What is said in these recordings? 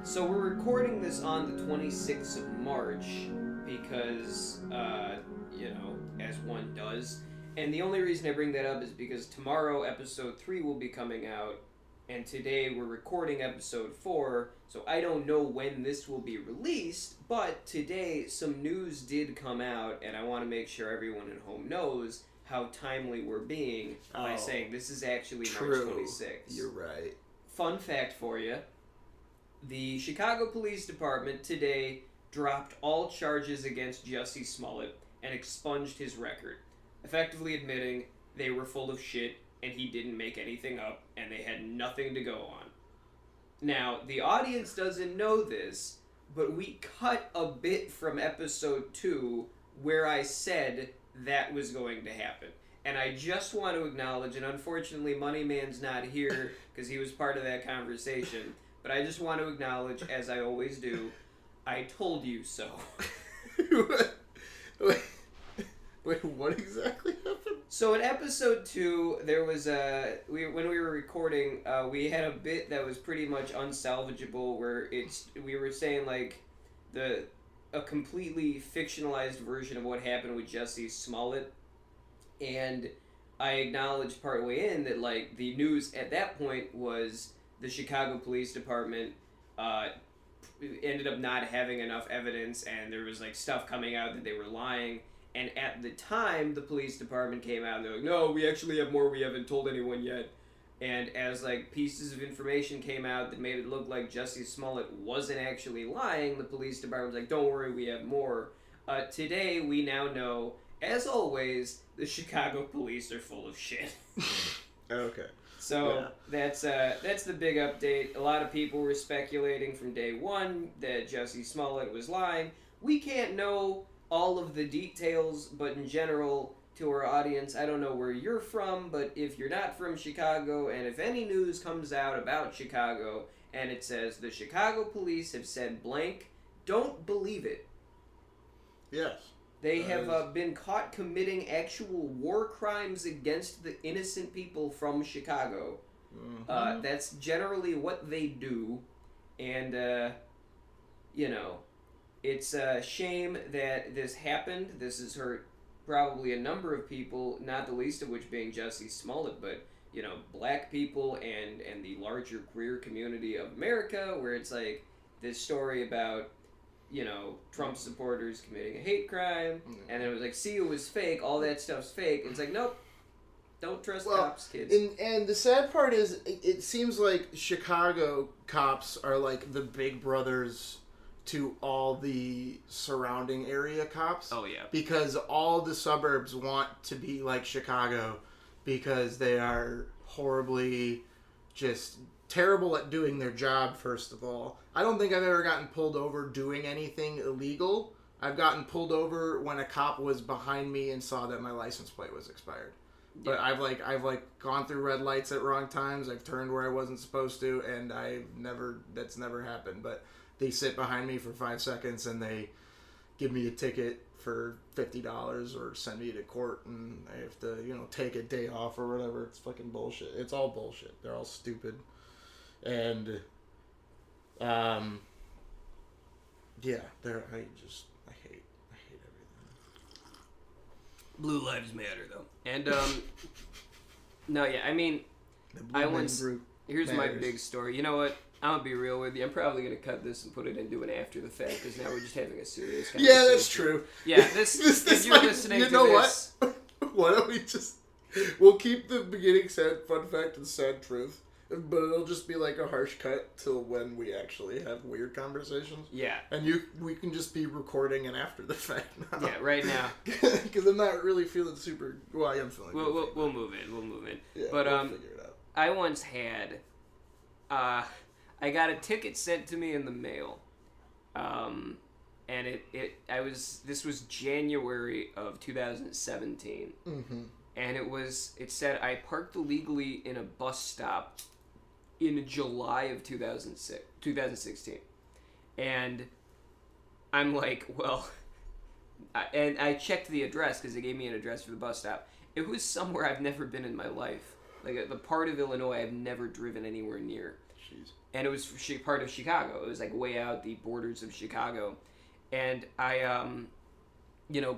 So we're recording this on the 26th of March because, as one does. And the only reason I bring that up is because tomorrow episode 3 will be coming out, and today we're recording episode 4, so I don't know when this will be released, but today some news did come out, and I want to make sure everyone at home knows how timely we're being by saying this is actually March 26th. You're right. Fun fact for you. The Chicago Police Department today dropped all charges against Jussie Smollett and expunged his record, effectively admitting they were full of shit and he didn't make anything up and they had nothing to go on. Now, the audience doesn't know this, but we cut a bit from episode 2 where I said that was going to happen. And I just want to acknowledge, and unfortunately Moneyman's not here because he was part of that conversation, but I just want to acknowledge, as I always do, I told you so. Wait, what exactly happened? So in episode 2, there was when we were recording, we had a bit that was pretty much unsalvageable, where we were saying like a completely fictionalized version of what happened with Jussie Smollett, and I acknowledged partway in that like the news at that point was the Chicago Police Department ended up not having enough evidence, and there was like stuff coming out that they were lying. And at the time, the police department came out and they're like, no, we actually have more we haven't told anyone yet. And as like pieces of information came out that made it look like Jussie Smollett wasn't actually lying, the police department was like, don't worry, we have more. Today, we now know, as always, the Chicago police are full of shit. Okay. So that's the big update. A lot of people were speculating from day one that Jussie Smollett was lying. We can't know all of the details, but in general, to our audience, I don't know where you're from, but if you're not from Chicago, and if any news comes out about Chicago, and it says the Chicago police have said blank, don't believe it. Yes. They have been caught committing actual war crimes against the innocent people from Chicago. Mm-hmm. That's generally what they do, and, it's a shame that this happened. This has hurt probably a number of people, not the least of which being Jussie Smollett, but, black people and the larger queer community of America, where it's like this story about, Trump supporters committing a hate crime, and it was like, see, it was fake, all that stuff's fake. It's like, nope, don't trust cops, kids. And the sad part is, it seems like Chicago cops are like the big brothers to all the surrounding area cops. Oh, yeah. Because all the suburbs want to be like Chicago because they are horribly just terrible at doing their job, first of all. I don't think I've ever gotten pulled over doing anything illegal. I've gotten pulled over when a cop was behind me and saw that my license plate was expired. Yeah. But I've gone through red lights at wrong times. I've turned where I wasn't supposed to, and that's never happened. But they sit behind me for 5 seconds and they give me a ticket for $50 or send me to court, and I have to, take a day off or whatever. It's fucking bullshit. It's all bullshit. They're all stupid. And, I hate everything. Blue Lives Matter, though. And, no, yeah, I mean, here's my big story. You know what? I'm going to be real with you. I'm probably going to cut this and put it into an after the fact, because now we're just having a serious conversation. Yeah, that's true. Yeah, if you're listening to this... what? Why don't we we'll keep the beginning sad fun fact and sad truth, but it'll just be like a harsh cut till when we actually have weird conversations. Yeah. And we can just be recording an after the fact now. Yeah, right now. Because I'm not really feeling super... Well, I am feeling good. We'll move in. Yeah, but, we'll figure it out. I once had... I got a ticket sent to me in the mail, and this was January of 2017, and it said I parked illegally in a bus stop in July of 2016, and I'm like, well, and I checked the address because they gave me an address for the bus stop. It was somewhere I've never been in my life, like the part of Illinois I've never driven anywhere near. Jeez. And it was part of Chicago. It was like way out the borders of Chicago. And I,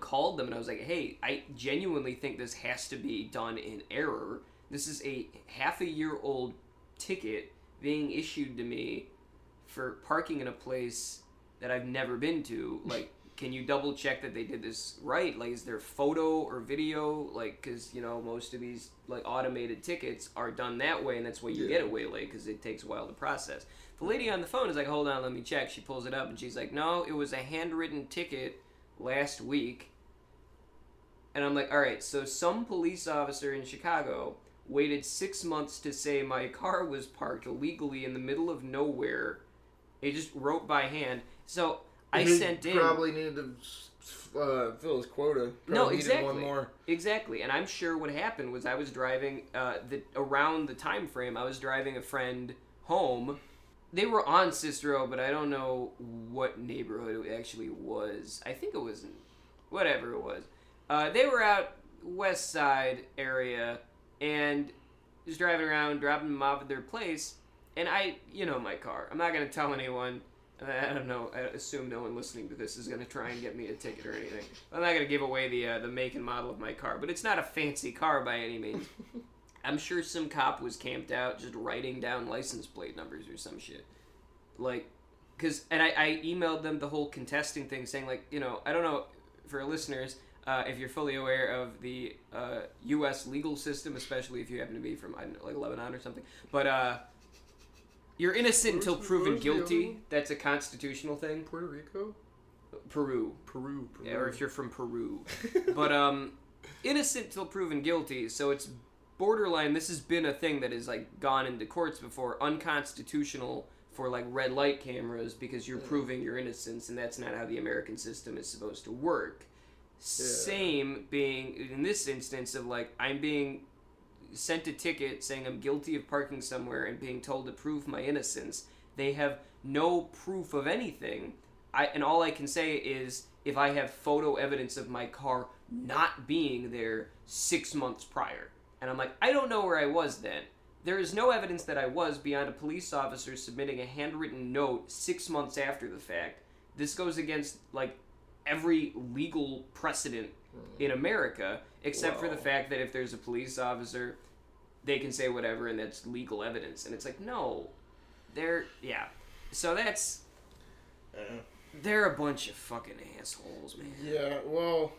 called them and I was like, hey, I genuinely think this has to be done in error. This is a half-a-year-old ticket being issued to me for parking in a place that I've never been to. Like, can you double check that they did this right? Like, is there photo or video? Like, because, most of these, like, automated tickets are done that way, and that's why you get away late, because it takes a while to process. The lady on the phone is like, hold on, let me check. She pulls it up, and she's like, no, it was a handwritten ticket last week. And I'm like, all right, so some police officer in Chicago waited 6 months to say my car was parked illegally in the middle of nowhere. He just wrote by hand. So I sent in. Probably needed to fill his quota. No, exactly. One more. Exactly. And I'm sure what happened was I was driving around the time frame. I was driving a friend home. They were on Cicero, but I don't know what neighborhood it actually was. I think it was whatever it was. They were out west side area and just driving around, dropping them off at their place. And my car. I'm not going to tell anyone. I don't know. I assume no one listening to this is going to try and get me a ticket or anything. I'm not going to give away the make and model of my car, but it's not a fancy car by any means. I'm sure some cop was camped out just writing down license plate numbers or some shit. Like, and I emailed them the whole contesting thing saying, like, I don't know, for listeners, if you're fully aware of the U.S. legal system, especially if you happen to be from, I don't know, like Lebanon or something, but you're innocent until proven guilty. That's a constitutional thing. Puerto Rico? Peru. Yeah, or if you're from Peru. But innocent till proven guilty, so it's borderline. This has been a thing that has like gone into courts before. Unconstitutional for like red light cameras because you're proving your innocence, and that's not how the American system is supposed to work. Yeah. Same being in this instance of like I'm being sent a ticket saying I'm guilty of parking somewhere and being told to prove my innocence. They have no proof of anything. And all I can say is if I have photo evidence of my car not being there 6 months prior. And I'm like, I don't know where I was then. There is no evidence that I was beyond a police officer submitting a handwritten note 6 months after the fact. This goes against like every legal precedent in America, except for the fact that if there's a police officer, they can say whatever and that's legal evidence. And it's like, no, so that's, they're a bunch of fucking assholes, man. Yeah, well,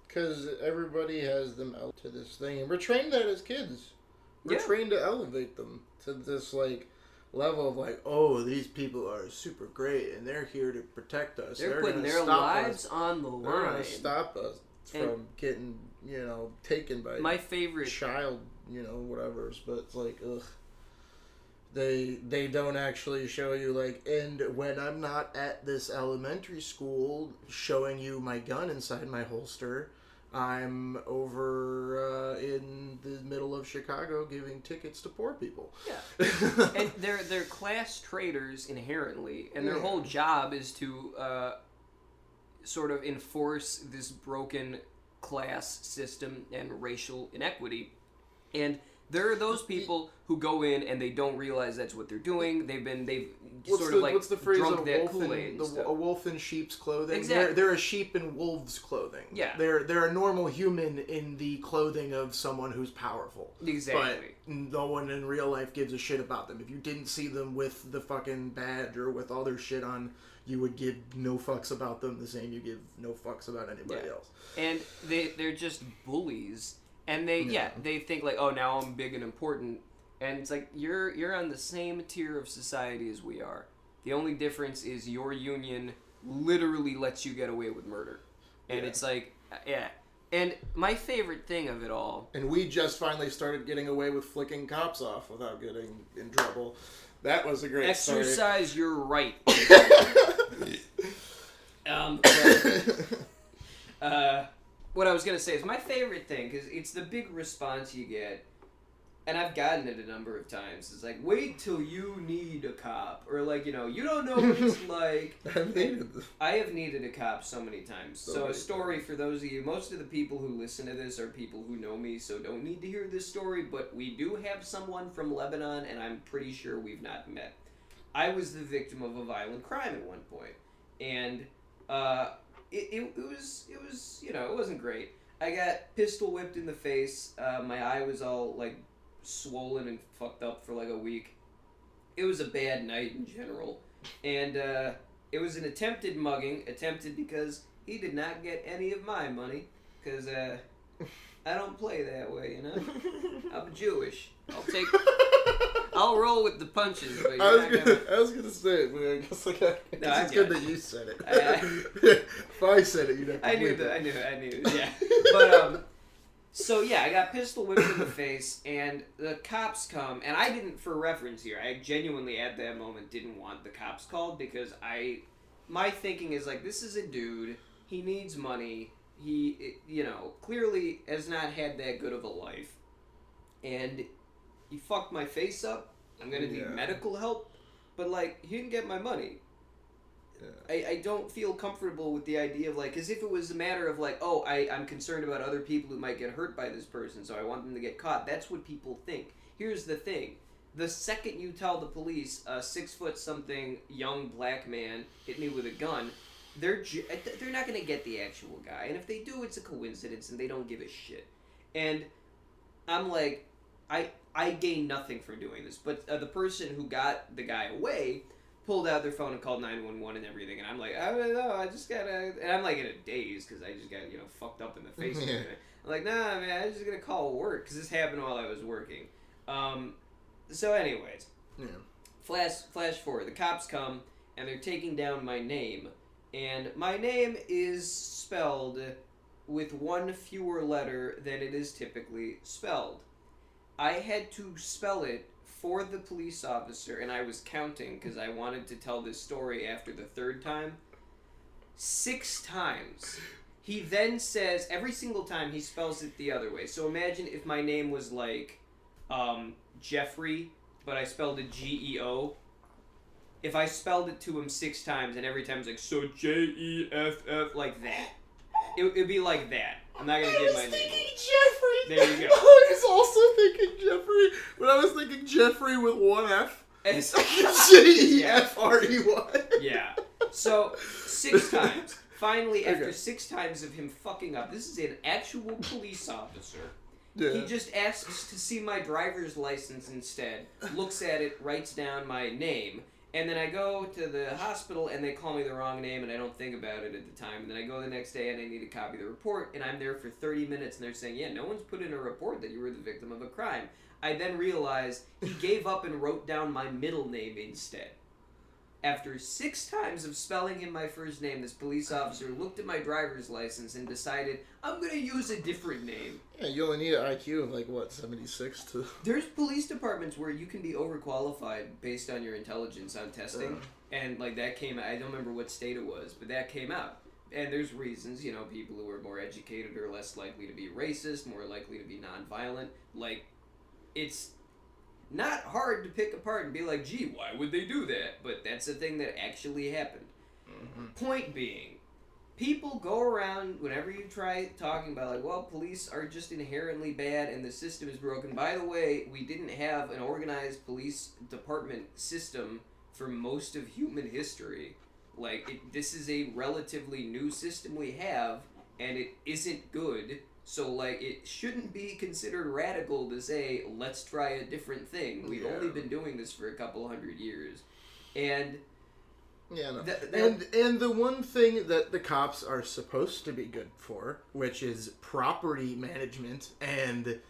because everybody has them out to this thing, and we're trained that as kids. We're trained to elevate them to this, like, level of, like, oh, these people are super great, and they're here to protect us. They're putting their lives on the line. They're going to stop us from getting, taken by my favorite child, whatever's, but it's like, ugh. They don't actually show you, like, and when I'm not at this elementary school showing you my gun inside my holster, I'm over in the middle of Chicago giving tickets to poor people. Yeah. And they're class traitors inherently, and their whole job is to sort of enforce this broken class system and racial inequity. And there are those people who go in and they don't realize that's what they're doing. What's the phrase? Drunk that Kool-Aid. A wolf in sheep's clothing. Exactly. They're a sheep in wolves' clothing. Yeah. They're a normal human in the clothing of someone who's powerful. Exactly. But no one in real life gives a shit about them. If you didn't see them with the fucking badge or with all their shit on, you would give no fucks about them the same you give no fucks about anybody else. And they're just bullies. And they think like, oh, now I'm big and important, and it's like you're on the same tier of society as we are. The only difference is your union literally lets you get away with murder, and it's like, And my favorite thing of it all, and we just finally started getting away with flicking cops off without getting in trouble. That was a great exercise story. your right. What I was going to say is my favorite thing, because it's the big response you get and I've gotten it a number of times. It's like, wait till you need a cop, or like, you know, you don't know what it's like. I have needed a cop so many times. So a story for those of you. Most of the people who listen to this are people who know me, so don't need to hear this story. But we do have someone from Lebanon, and I'm pretty sure we've not met. I was the victim of a violent crime at one point, and it was you know, it wasn't great. I got pistol whipped in the face. My eye was all like swollen and fucked up for like a week. It was a bad night in general, and it was an attempted mugging. Attempted because he did not get any of my money, because I don't play that way, you know. I'm Jewish. I'll roll with the punches. But I was gonna say it, but I guess like it's good that you said it. If I said it, you'd have to I knew it. Yeah, but so yeah, I got pistol whipped in the face, and the cops come, and I didn't, for reference here, I genuinely at that moment didn't want the cops called, because my thinking is like, this is a dude, he needs money, he, you know, clearly has not had that good of a life, and he fucked my face up, I'm gonna need medical help, but like, he didn't get my money. I don't feel comfortable with the idea of like, because if it was a matter of like, oh, I'm concerned about other people who might get hurt by this person, so I want them to get caught, that's what people think. Here's the thing. The second you tell the police a 6-foot-something young black man hit me with a gun, they're not going to get the actual guy. And if they do, it's a coincidence and they don't give a shit. And I'm like, I gain nothing from doing this. But the person who got the guy away pulled out their phone and called 911 and everything, and I'm like, I don't know, I just gotta, and I'm like in a daze because I just got, you know, fucked up in the face. Yeah. I'm like, nah, man, I'm just gonna call work, because this happened while I was working. So anyways, flash forward, the cops come, and they're taking down my name, and my name is spelled with one fewer letter than it is typically spelled. I had to spell it for the police officer, and I was counting because I wanted to tell this story after the third time. 6 times. He then says, every single time he spells it the other way. So imagine if my name was like Jeffrey, but I spelled it Geo. If I spelled it to him 6 times, and every time it's like, so Jeff, like that. It'd be like that. I'm not gonna give my name. I was thinking Jeffrey. There you go. I was also thinking Jeffrey, but I was thinking Jeffrey with one F. Jeffrey. Yeah. So 6 times. Finally, after 6 times of him fucking up, this is an actual police officer. Yeah. He just asks to see my driver's license instead. Looks at it, writes down my name. And then I go to the hospital, and they call me the wrong name, and I don't think about it at the time. And then I go the next day, and I need to copy the report, and I'm there for 30 minutes, and they're saying, yeah, no one's put in a report that you were the victim of a crime. I then realized he gave up and wrote down my middle name instead. After 6 times of spelling in my first name, this police officer looked at my driver's license and decided, I'm going to use a different name. Yeah, you only need an IQ of like, what, 76 to... There's police departments where you can be overqualified based on your intelligence on testing. And like that came out, I don't remember what state it was, but that came out. And there's reasons, you know, people who are more educated are less likely to be racist, more likely to be nonviolent. Like, it's not hard to pick apart and be like, gee, why would they do that? But that's a thing that actually happened. Mm-hmm. Point being, people go around, whenever you try talking about, like, well, police are just inherently bad and the system is broken. By the way, we didn't have an organized police department system for most of human history. Like, this is a relatively new system we have, and it isn't good. So, like, it shouldn't be considered radical to say, let's try a different thing. We've only been doing this for a couple 100 years. And... yeah, no. And the one thing that the cops are supposed to be good for, which is property management and,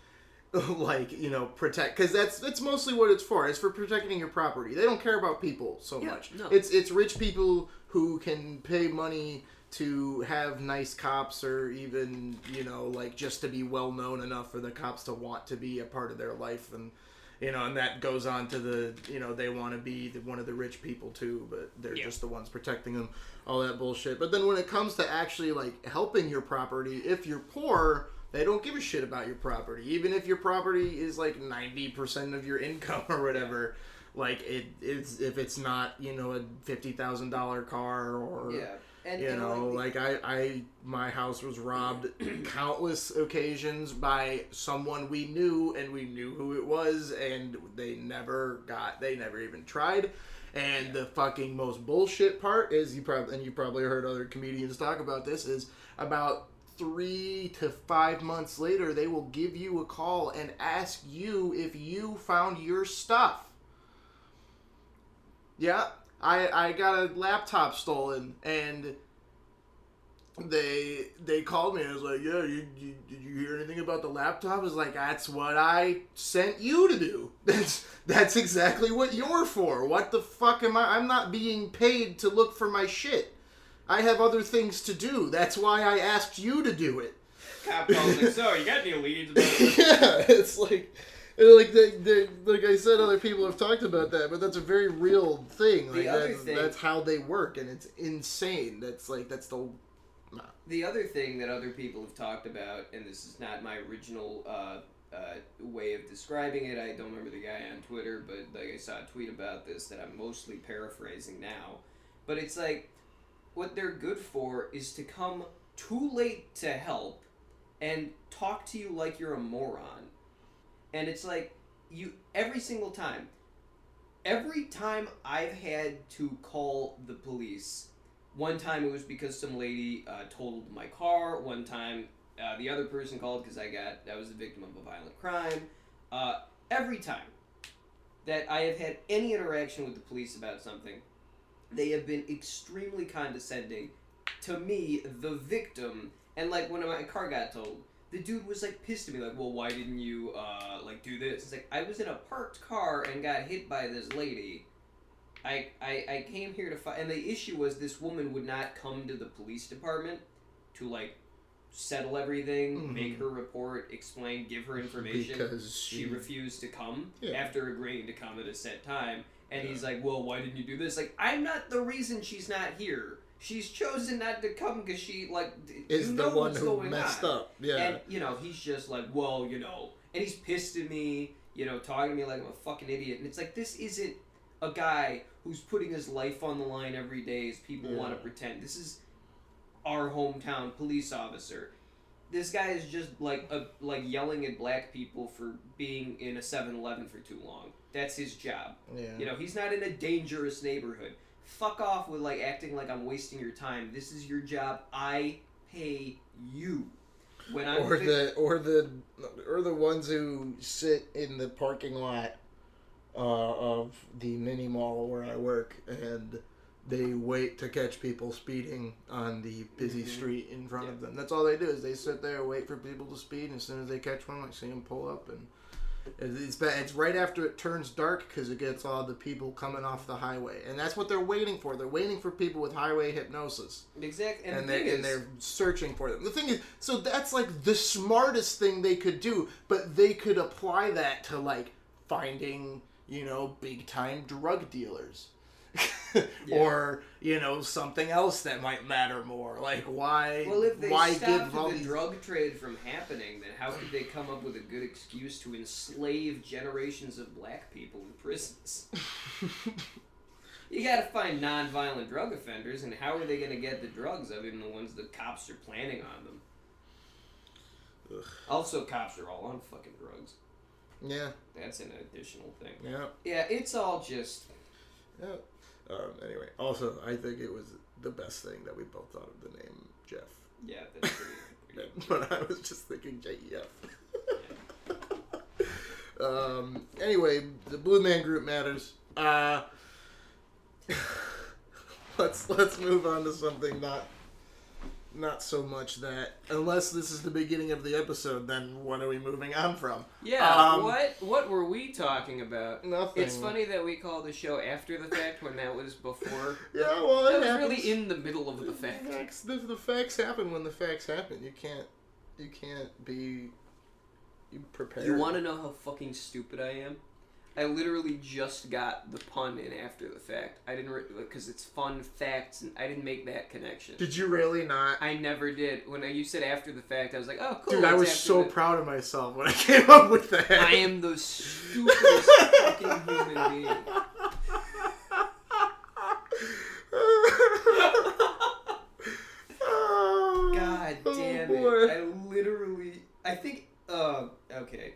like, you know, protect... because that's mostly what it's for. It's for protecting your property. They don't care about people so much. No. It's rich people who can pay money to have nice cops, or even, you know, like, just to be well known enough for the cops to want to be a part of their life. And that goes on to they want to be one of the rich people too, but they're just the ones protecting them, all that bullshit. But then when it comes to actually, like, helping your property, if you're poor, they don't give a shit about your property. Even if your property is, like, 90% of your income or whatever, like, if it's not, a $50,000 car or... Yeah. And my house was robbed countless occasions by someone we knew, and we knew who it was, and they never even tried. And the fucking most bullshit part is, you probably heard other comedians talk about this, is about 3 to 5 months later, they will give you a call and ask you if you found your stuff. Yeah. I got a laptop stolen, and they called me, and I was like, yeah, did you hear anything about the laptop? I was like, that's what I sent you to do. That's exactly what you're for. What the fuck am I? I'm not being paid to look for my shit. I have other things to do. That's why I asked you to do it. Cop calls like, so, you got any leads about it? Yeah, it's like... Like I said, other people have talked about that, but that's a very real thing. Like, that's how they work, and it's insane. The other thing that other people have talked about, and this is not my original way of describing it. I don't remember the guy on Twitter, but like I saw a tweet about this that I'm mostly paraphrasing now. But it's like, what they're good for is to come too late to help and talk to you like you're a moron. And it's like, every time I've had to call the police, one time it was because some lady totaled my car, one time the other person called because I was the victim of a violent crime. Every time that I have had any interaction with the police about something, they have been extremely condescending to me, the victim. And like, when my car got totaled, the dude was, like, pissed at me, like, well, why didn't you, do this? It's like, I was in a parked car and got hit by this lady. I came here to fight, and the issue was this woman would not come to the police department to, like, settle everything, make her report, explain, give her information. Because she refused to come after agreeing to come at a set time. And he's like, well, why didn't you do this? Like, I'm not the reason she's not here. She's chosen not to come because she, like, is the one who messed up. Yeah. And, he's just like, well, and he's pissed at me, talking to me like I'm a fucking idiot. And it's like, this isn't a guy who's putting his life on the line every day as people want to pretend. This is our hometown police officer. This guy is just, like yelling at black people for being in a 7-Eleven for too long. That's his job. Yeah. He's not in a dangerous neighborhood. Fuck off with, like, acting like I'm wasting your time. This is your job. I pay you. When I'm or the ones who sit in the parking lot of the mini mall where I work, and they wait to catch people speeding on the busy street in front of them. That's all they do, is they sit there, wait for people to speed, and as soon as they catch one, I see them pull up, and it's right after it turns dark, because it gets all the people coming off the highway, and that's what they're waiting for. They're waiting for people with highway hypnosis. Exactly, and they're searching for them. The thing is, so that's like the smartest thing they could do, but they could apply that to, like, finding, big time drug dealers. Or, something else that might matter more. Like, why? Well, if they stopped the drug trade from happening, then how could they come up with a good excuse to enslave generations of black people in prisons? You gotta find non-violent drug offenders, and how are they gonna get the drugs other than the ones the cops are planning on them? Ugh. Also, cops are all on fucking drugs. Yeah. That's an additional thing. Yeah. Yeah, it's all just... Yeah. Anyway, also, I think it was the best thing that we both thought of the name Jeff. Yeah, that's pretty But I was just thinking J-E-F. Anyway, the Blue Man Group matters. Let's move on to something not so much that, unless this is the beginning of the episode, then what are we moving on from? Yeah, what were we talking about? Nothing. It's funny that we call the show after the fact when that was before. Yeah, well, that was really in the middle of the fact. The facts happen when the facts happen. You can't be prepared. You want to know how fucking stupid I am? I literally just got the pun in after the fact. I didn't because it's fun facts, and I didn't make that connection. Did you really not? I never did. When you said after the fact, I was like, oh, cool. Dude, I was so proud of myself when I came up with that. I am the stupidest fucking human being. God damn it. I think, okay.